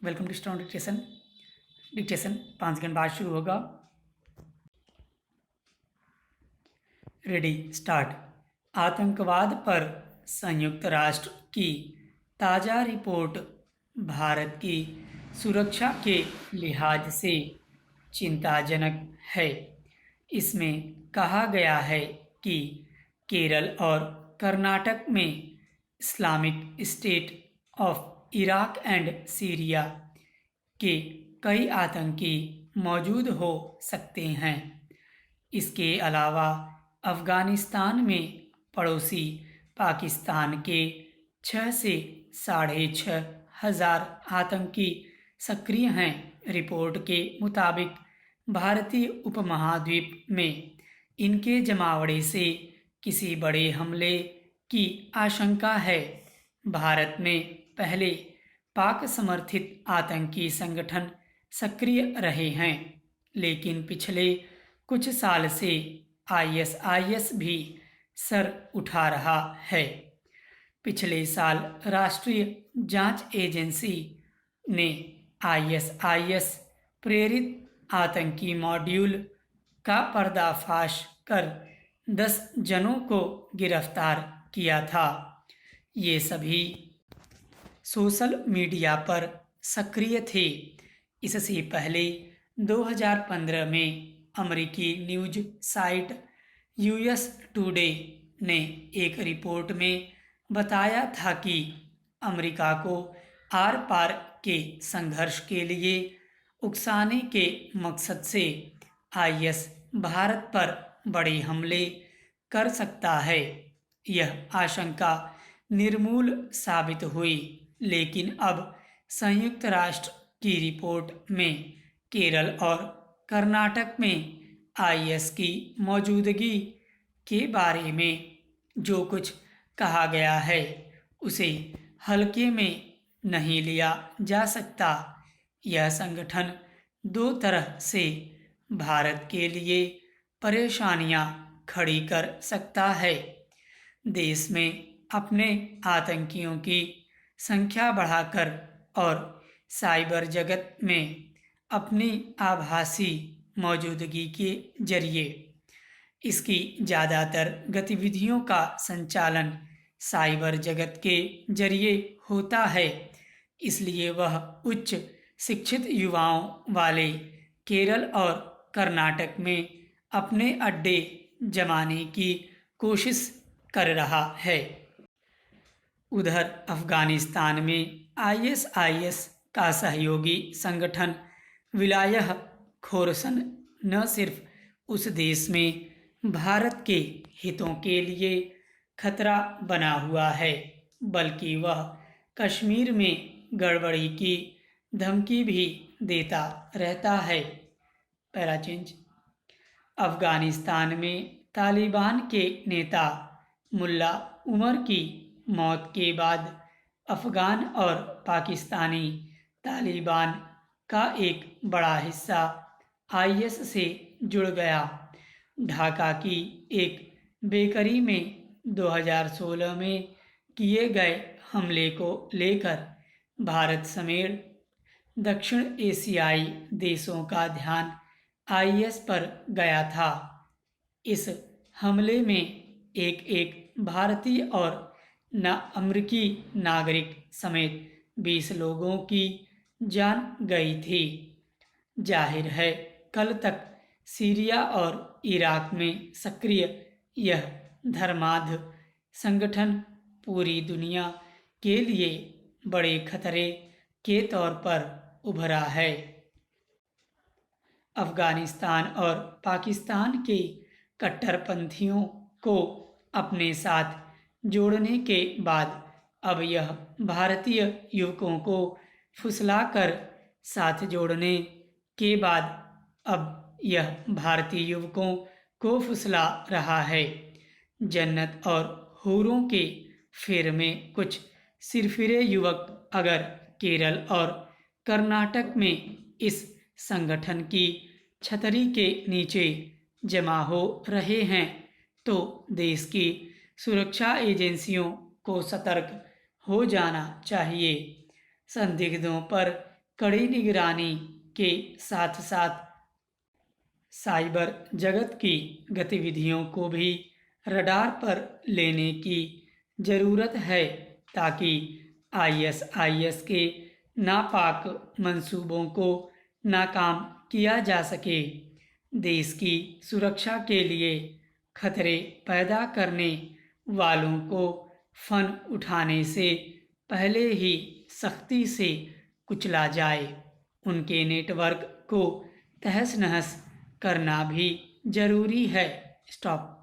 Welcome to strong dictation 5 second बाद शुरू होगा। Ready start. आतंकवाद पर संयुक्त राष्ट्र की ताज़ा रिपोर्ट भारत की सुरक्षा के लिहाज से चिंताजनक है। इसमें कहा गया है कि केरल और कर्नाटक में Islamic state of Iraq and Syria के कई आतंकी मौजूद हो सकते हैं। इसके अलावा अफ़गानिस्तान में पड़ोसी पाकिस्तान के 6 से 6,500 हज़ार आतंकी सक्रिय हैं। रिपोर्ट के मुताबिक भारतीय उपमहाद्वीप में इनके जमावड़े से किसी बड़े हमले की आशंका है। भारत में पहले पाक समर्थित आतंकी संगठन सक्रिय रहे हैं, लेकिन पिछले कुछ साल से आईएसआईएस भी सर उठा रहा है। पिछले साल राष्ट्रीय जांच एजेंसी ने आईएसआईएस प्रेरित आतंकी मॉड्यूल का पर्दाफाश कर 10 जनों को गिरफ्तार किया था। ये सभी सोशल मीडिया पर सक्रिय थे। इससे पहले 2015 में अमेरिकी न्यूज साइट यूएस टुडे ने एक रिपोर्ट में बताया था कि अमेरिका को आर पार के संघर्ष के लिए उकसाने के मकसद से आईएस भारत पर बड़े हमले कर सकता है। यह आशंका निर्मूल साबित हुई, लेकिन अब संयुक्त राष्ट्र की रिपोर्ट में केरल और कर्नाटक में आईएस की मौजूदगी के बारे में जो कुछ कहा गया है उसे हल्के में नहीं लिया जा सकता। यह संगठन दो तरह से भारत के लिए परेशानियां खड़ी कर सकता है। देश में अपने आतंकियों की संख्या बढ़ाकर और साइबर जगत में अपनी आभासी मौजूदगी के जरिए इसकी ज़्यादातर गतिविधियों का संचालन साइबर जगत के जरिए होता है। इसलिए वह उच्च शिक्षित युवाओं वाले केरल और कर्नाटक में अपने अड्डे जमाने की कोशिश कर रहा है। उधर अफ़गानिस्तान में आईएसआईएस का सहयोगी संगठन विलायह खोरसन न सिर्फ उस देश में भारत के हितों के लिए खतरा बना हुआ है, बल्कि वह कश्मीर में गड़बड़ी की धमकी भी देता रहता है। पैराचेंज। अफ़गानिस्तान में तालिबान के नेता मुल्ला उमर की मौत के बाद अफ़गान और पाकिस्तानी तालिबान का एक बड़ा हिस्सा आईएस से जुड़ गया। ढाका की एक बेकरी में 2016 में किए गए हमले को लेकर भारत समेत दक्षिण एशियाई देशों का ध्यान आईएस पर गया था। इस हमले में एक भारतीय और अमेरिकी नागरिक समेत 20 लोगों की जान गई थी। जाहिर है, कल तक सीरिया और इराक में सक्रिय यह धर्मांध संगठन पूरी दुनिया के लिए बड़े खतरे के तौर पर उभरा है। अफ़गानिस्तान और पाकिस्तान के कट्टरपंथियों को अपने साथ जोड़ने के बाद अब यह भारतीय युवकों को फुसलाकर साथ जोड़ने के बाद अब यह भारतीय युवकों को फुसला रहा है। जन्नत और हूरों के फेर में कुछ सिरफिरे युवक अगर केरल और कर्नाटक में इस संगठन की छतरी के नीचे जमा हो रहे हैं तो देश की सुरक्षा एजेंसियों को सतर्क हो जाना चाहिए। संदिग्धों पर कड़ी निगरानी के साथ साथ साइबर जगत की गतिविधियों को भी रडार पर लेने की ज़रूरत है ताकि आईएसआईएस के नापाक मंसूबों को नाकाम किया जा सके। देश की सुरक्षा के लिए खतरे पैदा करने वालों को फन उठाने से पहले ही सख्ती से कुचला जाए। उनके नेटवर्क को तहस नहस करना भी जरूरी है। स्टॉप।